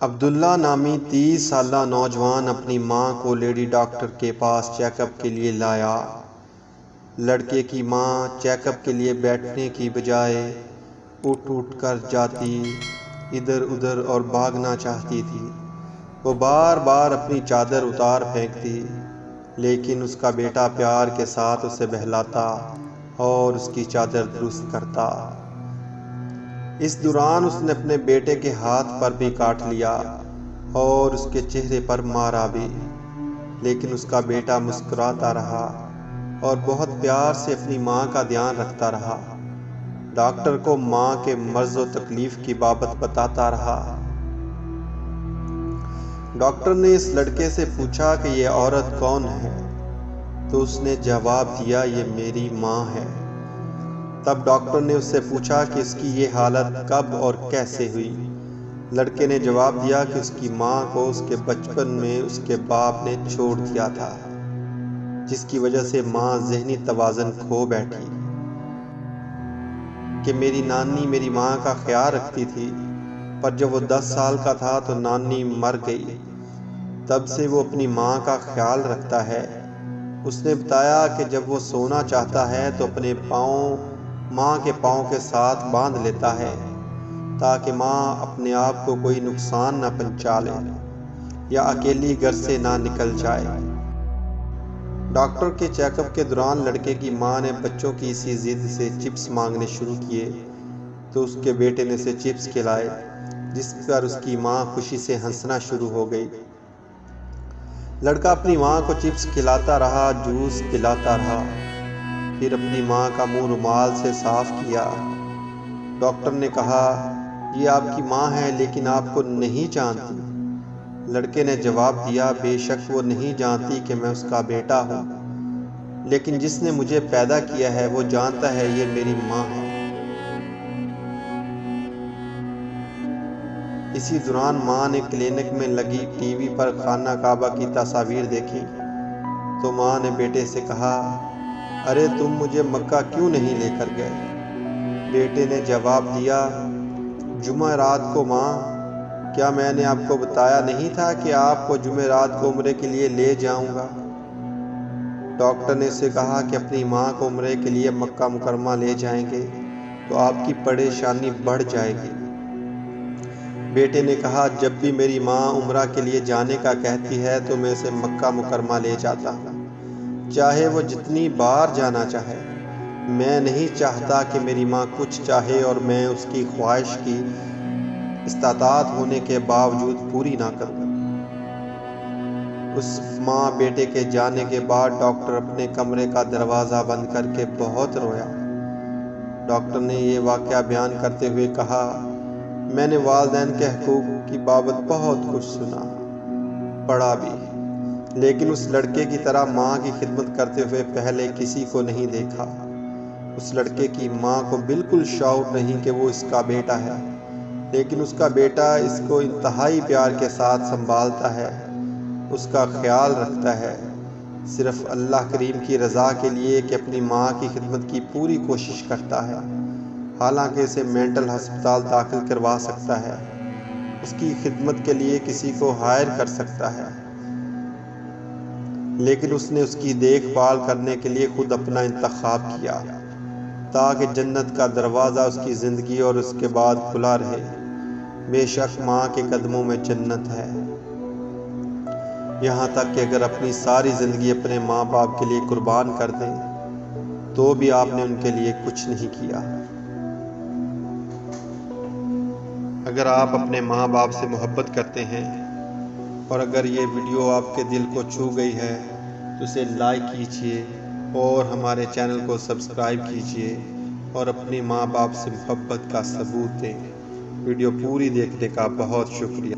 عبداللہ نامی 30 سالہ نوجوان اپنی ماں کو لیڈی ڈاکٹر کے پاس چیک اپ کے لیے لایا۔ لڑکے کی ماں چیک اپ کے لیے بیٹھنے کی بجائے اٹھ کر جاتی ادھر ادھر اور بھاگنا چاہتی تھی۔ وہ بار بار اپنی چادر اتار پھینکتی، لیکن اس کا بیٹا پیار کے ساتھ اسے بہلاتا اور اس کی چادر درست کرتا۔ اس دوران اس نے اپنے بیٹے کے ہاتھ پر بھی کاٹ لیا اور اس کے چہرے پر مارا بھی، لیکن اس کا بیٹا مسکراتا رہا اور بہت پیار سے اپنی ماں کا دھیان رکھتا رہا۔ ڈاکٹر کو ماں کے مرض و تکلیف کی بابت بتاتا رہا۔ ڈاکٹر نے اس لڑکے سے پوچھا کہ یہ عورت کون ہے، تو اس نے جواب دیا، یہ میری ماں ہے۔ تب ڈاکٹر نے اس سے پوچھا کہ اس کی یہ حالت کب اور کیسے ہوئی۔ لڑکے نے جواب دیا کہ اس کی ماں کو اس کے بچپن میں اس کے باپ نے چھوڑ دیا تھا، جس کی وجہ سے ماں ذہنی توازن کھو بیٹھی۔ کہ میری نانی میری ماں کا خیال رکھتی تھی، پر جب وہ 10 سال کا تھا تو نانی مر گئی۔ تب سے وہ اپنی ماں کا خیال رکھتا ہے۔ اس نے بتایا کہ جب وہ سونا چاہتا ہے تو اپنے پاؤں ماں کے پاؤں کے ساتھ باندھ لیتا ہے، تاکہ ماں اپنے آپ کو کوئی نقصان نہ پہنچا لے یا اکیلی گھر سے نہ نکل جائے۔ ڈاکٹر کے چیک اپ کے دوران لڑکے کی ماں نے بچوں کی اسی ضد سے چپس مانگنے شروع کیے، تو اس کے بیٹے نے اسے چپس کھلائے، جس پر اس کی ماں خوشی سے ہنسنا شروع ہو گئی۔ لڑکا اپنی ماں کو چپس کھلاتا رہا، جوس پلاتا رہا، پھر اپنی ماں کا منہ رومال سے صاف کیا۔ ڈاکٹر نے کہا، یہ آپ کی ماں ہے لیکن آپ کو نہیں جانتی۔ لڑکے نے جواب دیا، بے شک وہ نہیں جانتی کہ میں اس کا بیٹا ہوں، لیکن جس نے مجھے پیدا کیا ہے وہ جانتا ہے یہ میری ماں ہے۔ اسی دوران ماں نے کلینک میں لگی ٹی وی پر خانہ کعبہ کی تصاویر دیکھی، تو ماں نے بیٹے سے کہا، ارے تم مجھے مکہ کیوں نہیں لے کر گئے؟ بیٹے نے جواب دیا، جمعرات کو ماں، کیا میں نے آپ کو بتایا نہیں تھا کہ آپ کو جمعرات کو عمرے کے لیے لے جاؤں گا؟ ڈاکٹر نے اسے کہا کہ اپنی ماں کو عمرے کے لیے مکہ مکرمہ لے جائیں گے تو آپ کی پریشانی بڑھ جائے گی۔ بیٹے نے کہا، جب بھی میری ماں عمرہ کے لیے جانے کا کہتی ہے تو میں اسے مکہ مکرمہ لے جاتا ہوں، چاہے وہ جتنی بار جانا چاہے۔ میں نہیں چاہتا کہ میری ماں کچھ چاہے اور میں اس کی خواہش کی استطاعت ہونے کے باوجود پوری نہ کروں۔ اس ماں بیٹے کے جانے کے بعد ڈاکٹر اپنے کمرے کا دروازہ بند کر کے بہت رویا۔ ڈاکٹر نے یہ واقعہ بیان کرتے ہوئے کہا، میں نے والدین کے حقوق کی بابت بہت کچھ سنا، پڑھا بھی، لیکن اس لڑکے کی طرح ماں کی خدمت کرتے ہوئے پہلے کسی کو نہیں دیکھا۔ اس لڑکے کی ماں کو بالکل شعور نہیں کہ وہ اس کا بیٹا ہے، لیکن اس کا بیٹا اس کو انتہائی پیار کے ساتھ سنبھالتا ہے، اس کا خیال رکھتا ہے، صرف اللہ کریم کی رضا کے لیے کہ اپنی ماں کی خدمت کی پوری کوشش کرتا ہے، حالانکہ اسے مینٹل ہسپتال داخل کروا سکتا ہے، اس کی خدمت کے لیے کسی کو ہائر کر سکتا ہے، لیکن اس نے اس کی دیکھ بھال کرنے کے لیے خود اپنا انتخاب کیا، تاکہ جنت کا دروازہ اس کی زندگی اور اس کے بعد کھلا رہے۔ بے شک ماں کے قدموں میں جنت ہے، یہاں تک کہ اگر اپنی ساری زندگی اپنے ماں باپ کے لیے قربان کر دیں تو بھی آپ نے ان کے لیے کچھ نہیں کیا۔ اگر آپ اپنے ماں باپ سے محبت کرتے ہیں اور اگر یہ ویڈیو آپ کے دل کو چھو گئی ہے تو اسے لائک کیجیے اور ہمارے چینل کو سبسکرائب کیجیے اور اپنی ماں باپ سے محبت کا ثبوت دیں۔ ویڈیو پوری دیکھنے کا بہت شکریہ۔